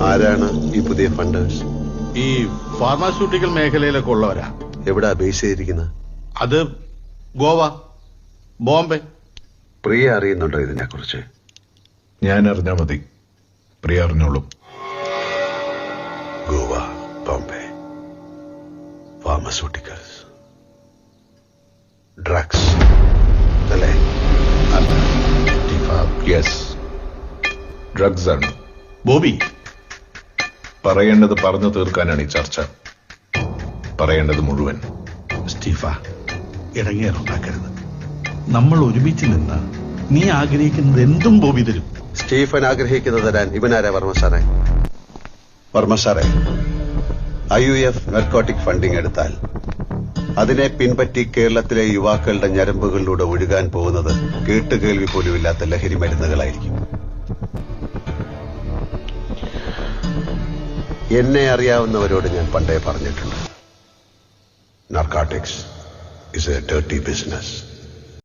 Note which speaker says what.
Speaker 1: ആരാണ് ഈ പുതിയ ഫണ്ടേഴ്സ്?
Speaker 2: ഈ ഫാർമാസ്യൂട്ടിക്കൽ മേഖലയിലൊക്കെ ഉള്ളവരാ.
Speaker 1: എവിടാ ബേസ് ചെയ്തിരിക്കുന്നത്?
Speaker 2: അത് ഗോവ, ബോംബെ.
Speaker 1: പ്രിയ അറിയുന്നുണ്ടോ ഇതിനെ കുറിച്ച്?
Speaker 3: ഞാൻ അറിഞ്ഞാ മതി, പ്രിയ അറിഞ്ഞോളും.
Speaker 1: ഗോവ, ബോംബെ, ഫാർമസ്യൂട്ടിക്കൽസ്, ഡ്രഗ്സ് അല്ലേ?
Speaker 3: യെസ്, ഡ്രഗ്സ് ആണ്.
Speaker 2: ബോബി,
Speaker 3: പറയേണ്ടത് പറഞ്ഞു തീർക്കാനാണ് ഈ ചർച്ച. പറയേണ്ടത് മുഴുവൻ.
Speaker 2: സ്റ്റീഫ, ഇടങ്ങേറുണ്ടാക്കരുത്. നമ്മൾ ഒരുമിച്ച് നിന്ന് നീ ആഗ്രഹിക്കുന്നത് എന്തും ബോബി തരും.
Speaker 1: സ്റ്റീഫൻ ആഗ്രഹിക്കുന്നത് തരാൻ ഇവനാരാ വർമ്മ സാറേ? വർമ്മ സാറേ, IUF നർക്കോട്ടിക് ഫണ്ടിംഗ് എടുത്താൽ അതിനെ പിൻപറ്റി കേരളത്തിലെ യുവാക്കളുടെ ഞരമ്പുകളിലൂടെ ഒഴുകാൻ പോകുന്നത് കേട്ടുകേൾവി പോലുമില്ലാത്ത ലഹരി മരുന്നുകളായിരിക്കും. എന്നെ അറിയാവുന്നവരോട് ഞാൻ പണ്ടേ പറഞ്ഞിട്ടുണ്ട്, narcotics is a dirty business.